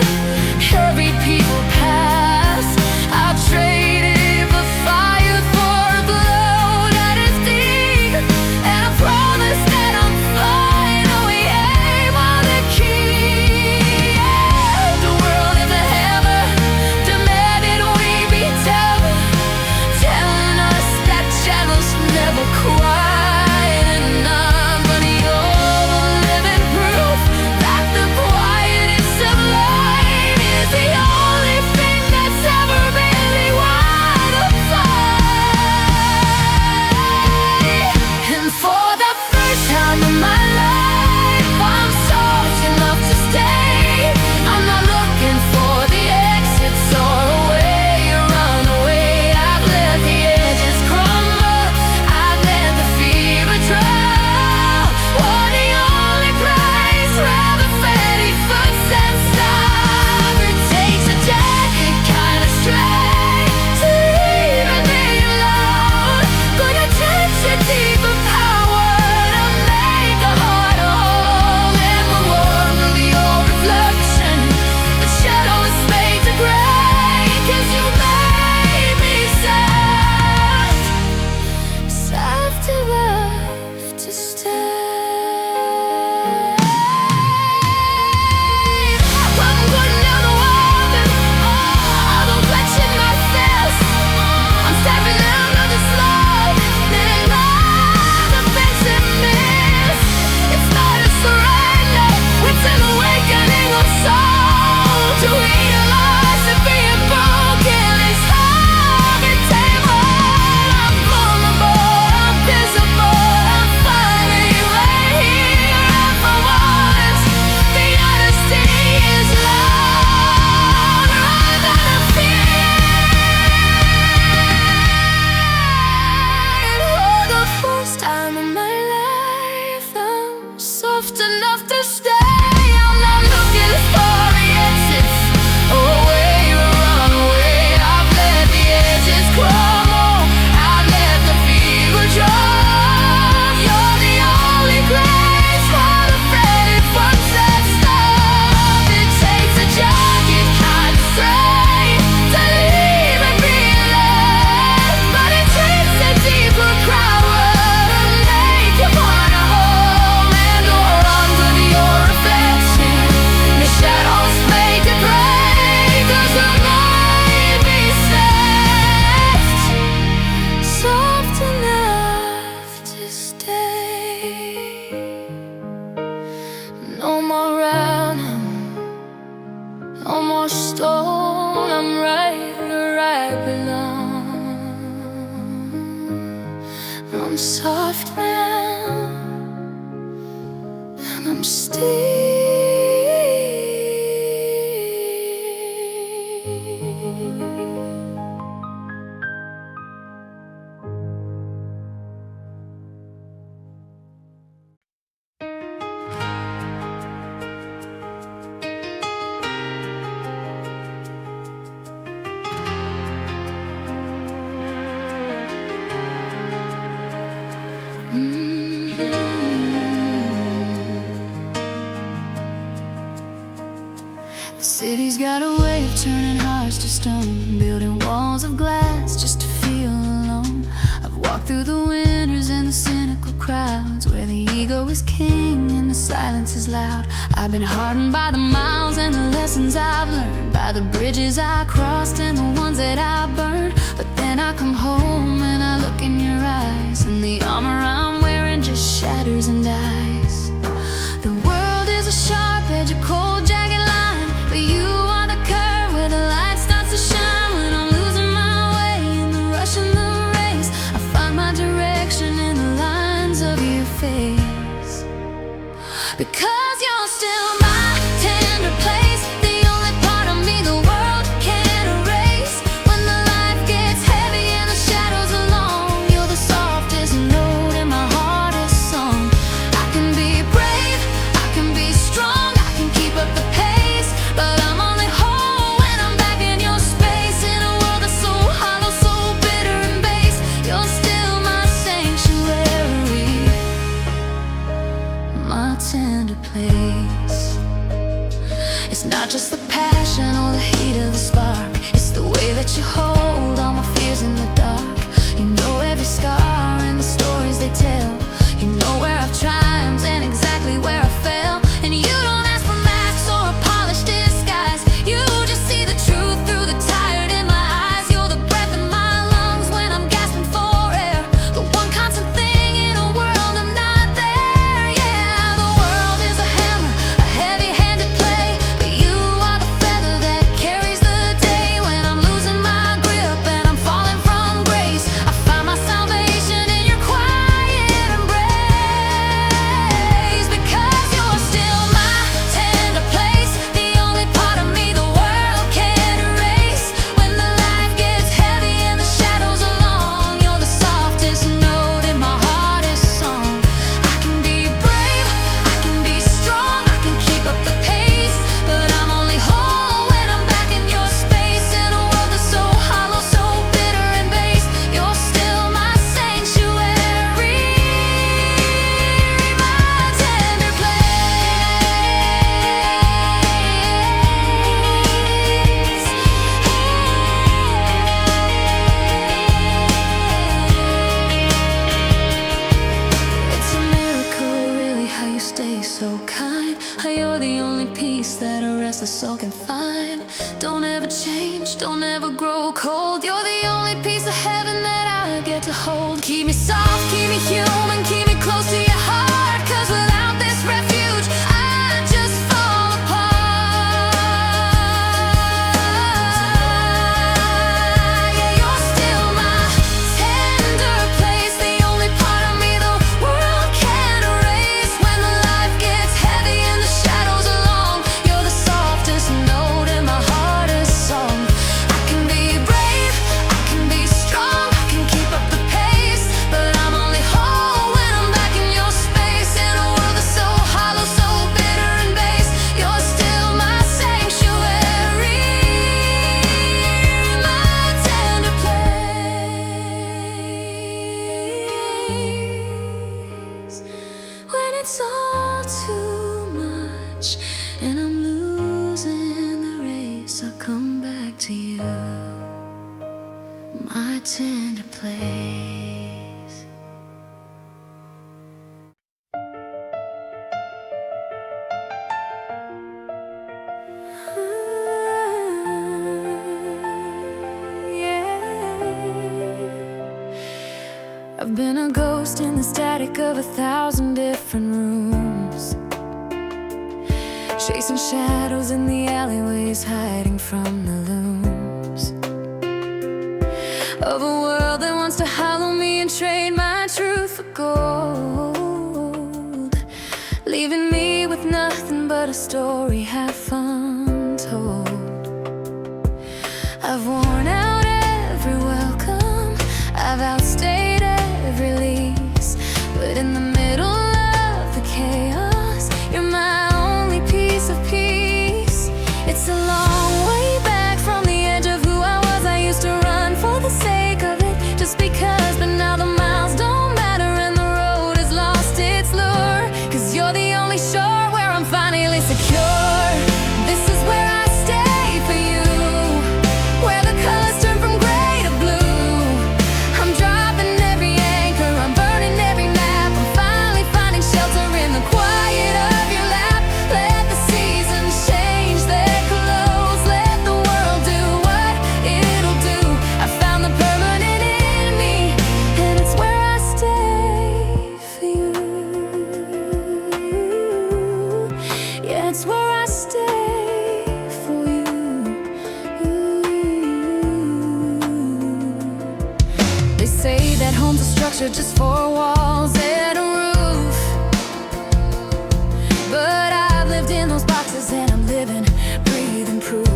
I'm soft now, and I'm still. The city's got a way of turning hearts to stone, building walls of glass just to feel alone. I've walked through the winters and the cynical crowds, where the ego is king and the silence is loud. I've been hardened by the miles and the lessons I've learned, by the bridges I crossed and the ones that I burned. But then I come home and I look in your eyes, and the armor I'm wearing just shatters and dies. The world is a sharp edge, a cold jagged line, but you are the curve where the light starts to shine. When I'm losing my way in the rush and the race, I find my direction in the lines of your face. Because you're still my tender place, the only part of me the world can't erase. When the life gets heavy and the shadows are long, you're the softest note in my hardest song. I can be brave, I can be strong, I can keep up the pace, but I'm only whole when I'm back in your space. In a world that's so hollow, so bitter and base, you're still my sanctuary, my tender place. It's not just the passion or the heat of the spark, it's the way that you hold all my fears in the dark. You know every scar and the stories they tell, you know where I've triumphed and exactly where I fell. And you don't ask for masks or a polished disguise, you just see the truth through the tired in my eyes. You're the breath in my lungs when I'm gasping for air, the one constant thing in a world I'm not there. Yeah, the world is a hammer, a heavy-handed play, but you are the feather that carries the day. When I'm losing my grip and I'm falling from grace, I find my salvation in your quiet embrace. Because you're still my tender place, the only part of me the world can't erase. When the life gets heavy and the shadows are long, you're the softest note in my hardest song. I can be brave, I can be strong, I can keep up the pace, but I'm only whole when I'm back in your space. In a world that's so hollow, so bitter and base, you're still my sanctuary, my tender place. It's a miracle, really, how you stay so kind, how you're the only peace that a restless soul can find. Don't ever change, don't ever grow cold, you're the only piece of heaven that I get to hold. Keep me soft, keep me human, keep me close to your heart, 'cause without this refuge I just fall apart. Yeah, you're still my tender place, the only part of me the world can't erase. When the life gets heavy and the shadows are long, you're the softest note in my hardest song. I can be brave, I can be strong, I can keep up the pace, but I'm only whole when I'm back in your space. In a world that's so hollow, so bitter and base, you're still my sanctuary, my tender place. When it's all too much and I'm losing the race, I'll come back to you, my tender place. I've been a ghost in the static of 1,000 different rooms, chasing shadows in the alleyways, hiding from the looms of a world that wants to hollow me and trade my truth. gold, leaving me with nothing but a story half untold. I've worn out every welcome, I've outstayed every lease, but in the middle of the chaos, you're my only piece of peace. It's a long way back from the edge of who I was. I used to run for the sake of it, just because, but now the miles don't matter and the road has lost its lure. 'Cause you're the only shore where I'm finally secure. This is where I stay for you, where the colors turn from gray to blue. I'm dropping every anchor, I'm burning every map. I'm finally finding shelter in the quiet of your lap. Let the seasons change their clothes, let the world do what it'll do. I found the permanent in me, and it's where I stay for you. Yeah, it's where I stay for you. They say that home's a structure just for walls and a roof, but I've lived in those boxes and I'm living, breathing proof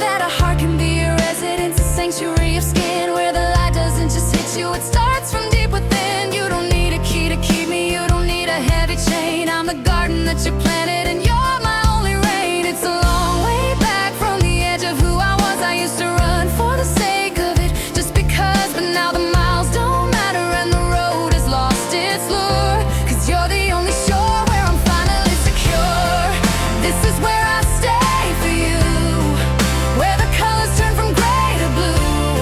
that a heart can be a residence, a sanctuary of skin, where the light doesn't just hit you, it starts from deep within. You don't need a key to keep me, you don't need a heavy chain. I'm the garden that you planted and you're my only rain. It's a long way back from the edge of who I was. I used to run for the sake of it, just because, but now the miles don't matter and the road has lost its lure. 'Cause you're the only shore where I'm finally secure. This is where I stay for you, where the colors turn from gray to blue.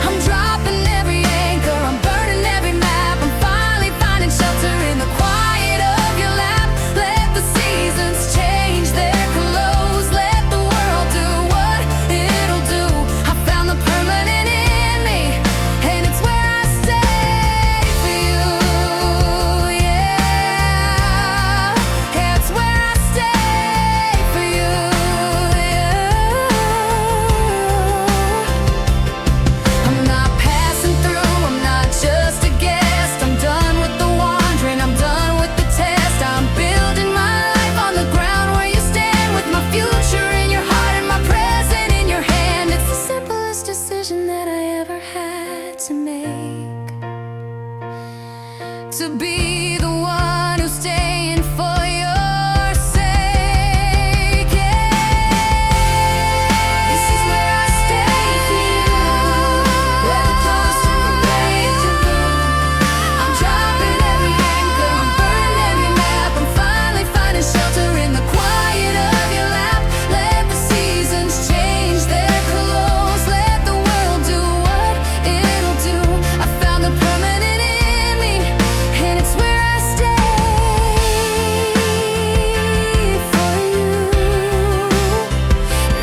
I'm dropping every anchor, I'm burning every map. I'm finally finding shelter in the quiet of your lap. Let the seasons change their clothes, let the world do what it'll do. I found the permanent in me, and it's where I stay for you. Yeah, it's where I stay for you. Yeah, I'm not passing through, I'm not just a guest. I'm done with the wandering, I'm done with the test. I'm building my life on the ground where you stand, with my future in your heart and my present in your hand. It's the simplest decision that I ever had to make, to be the one who's staying for your sake. Yeah. This is where I stay for you, where the colors turn from gray to blue. I'm dropping every anchor, I'm burning every map. I'm finally finding shelter in the quiet of your lap. Let the seasons change their clothes, let the world do what it'll do. I found the permanent in me, and it's where I stay for you.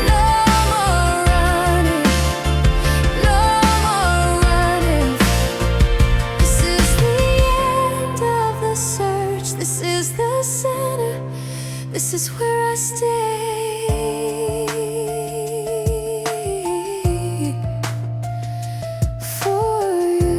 No more running, no more running. This is the end of the search, this is the center, this is where I stay for you.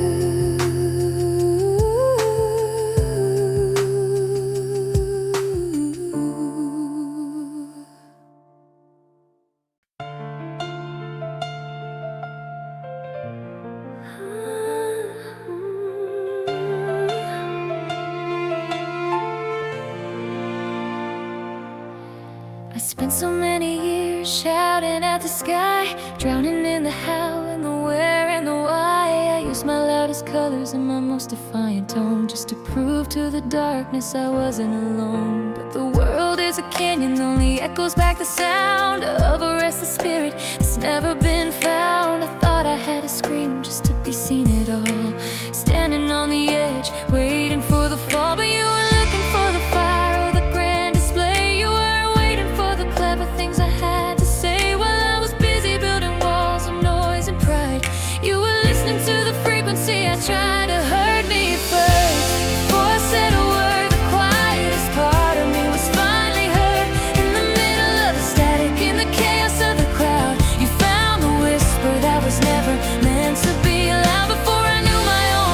I spent so many years shouting at the sky, drowning in the how and the where and the why. I used my loudest colors and my most defiant tone, just to prove to the darkness I wasn't alone. But the world is a canyon, only echoes back the sound of a restless spirit that's never been found. I thought I had to scream just to be seen at all, standing on the edge, waiting for the fall. But you were looking for the fire or the grand display. You were waiting for the clever things I had to say, while I was busy building walls of noise and pride. You were listening to the frequency I tried to hurt me first. Before I said a word, the quietest part of me was finally heard. In the middle of the static, in the chaos of the crowd, you found the whisper that was never meant to be loud. Before I knew my own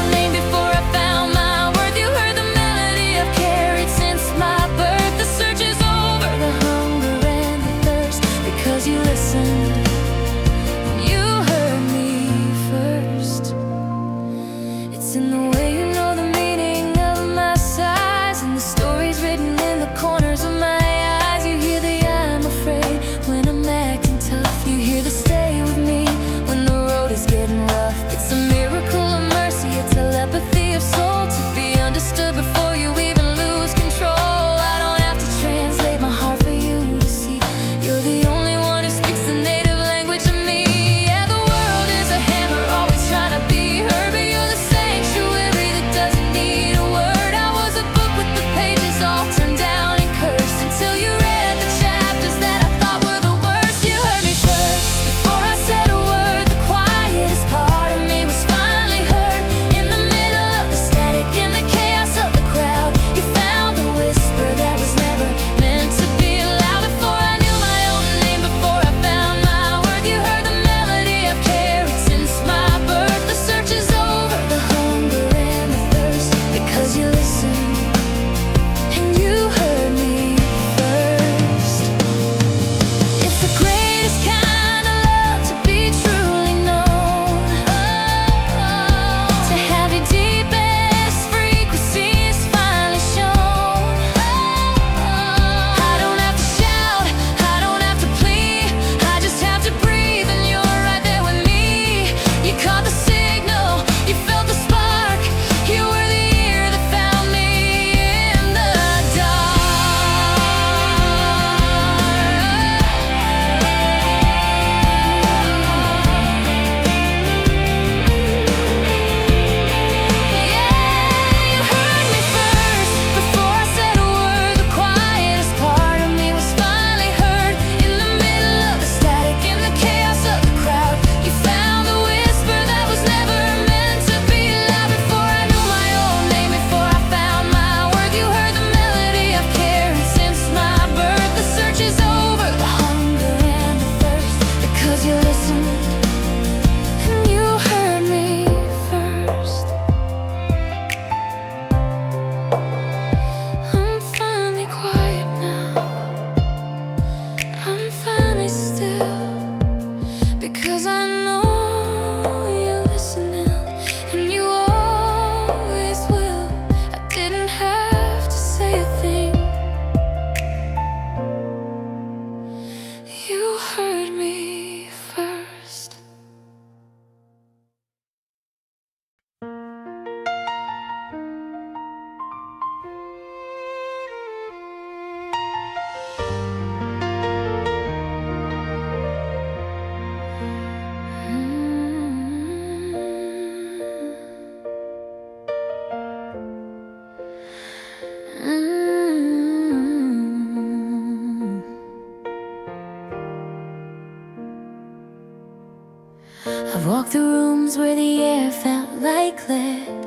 days where the air felt like lead,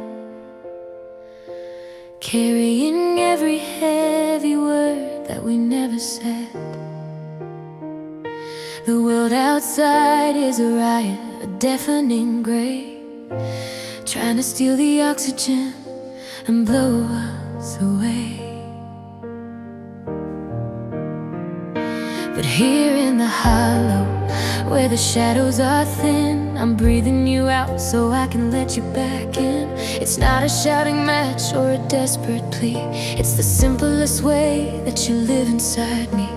carrying every heavy word that we never said. The world outside is a riot, a deafening gray, trying to steal the oxygen and blow us away. But here in the hollow, where the shadows are thin, I'm breathing you out so I can let you back in. It's not a shouting match or a desperate plea, it's the simplest way that you live inside me.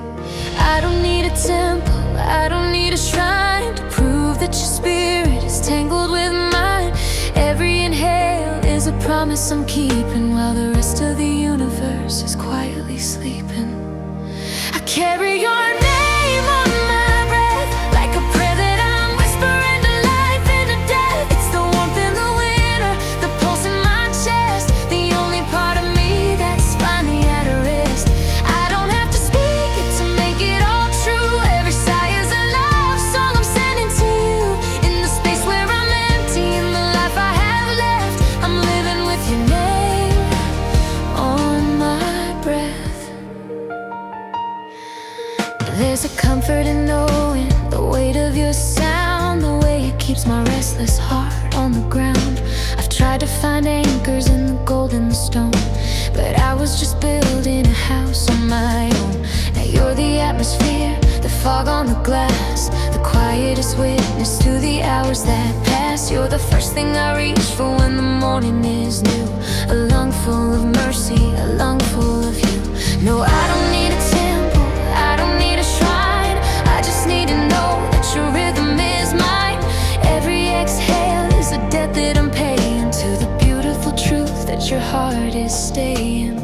I don't need a temple, I don't need a shrine to prove that your spirit is tangled with mine. Every inhale is a promise I'm keeping, while the rest of the universe is quietly sleeping. I carry your name on my breath, like a prayer that I'm whispering to life and to death. It's the warmth in the winter, the pulse in my chest, the only part of me that's finally at rest. I don't have to speak it to make it all true. Every sigh is a love song I'm sending to you. In the space where I'm empty, in the life I have left, I'm living with your name on my breath. There's a comfort in knowing the weight of your sound, the way it keeps my restless heart on the ground. I've tried to find anchors in the gold and the stone, but I was just building a house on my own. Now you're the atmosphere, the fog on the glass, the quietest witness to the hours that pass. You're the first thing I reach for when the morning is new, a lung full of mercy, a lung full of you. No, I don't need a temple, I don't need a shrine, I just need to know that your rhythm is mine. Every exhale is a debt that I'm paying to the beautiful truth that your heart is staying.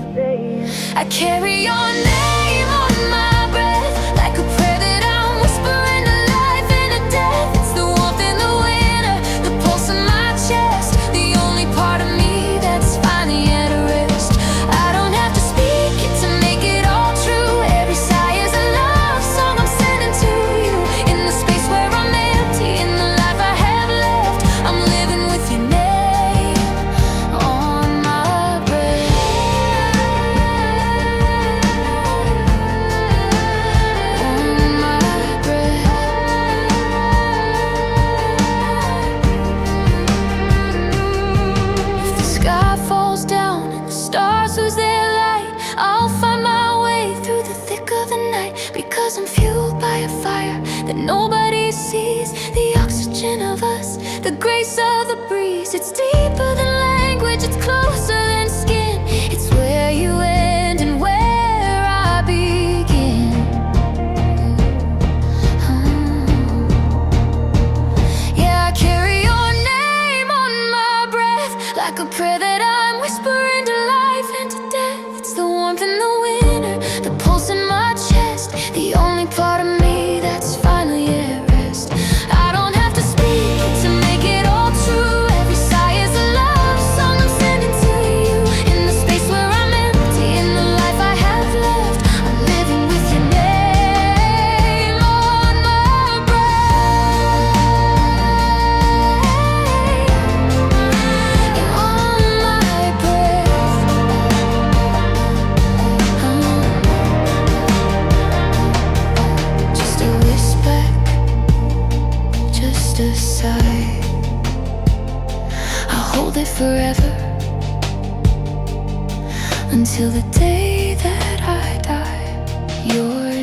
I carry your name on my breath, like a prayer that I'm whispering to life and to death. It's the warmth in the winter, the pulse in my chest, the only part of me that's finally at rest. I don't have to speak it to make it all true. Every sigh is a love song I'm sending to you. In the space where I'm empty, in the life I have left, I'm living with your name on my breath. On my breath. If the sky falls down and the stars lose their light, I'll find my way through the thick of the night, because I'm fueled by a fire that nobody sees. The oxygen of us, the grace of the breeze. It's deeper than language, it's closer than skin. It's where you end and where I begin. Yeah, I carry your name on my breath, like a prayer that I'm whispering to life and to death. It's the warmth in the winter, the pulse in my chest, the only part of me that's finally at rest. I don't have to speak it to make it all true. Every sigh is a love song I'm sending to you. In the space where I'm empty, in the life I have left, I'm living with your name on my breath. On my breath. Just a whisper, just a sigh. I'll hold it forever, until the day that I die. Your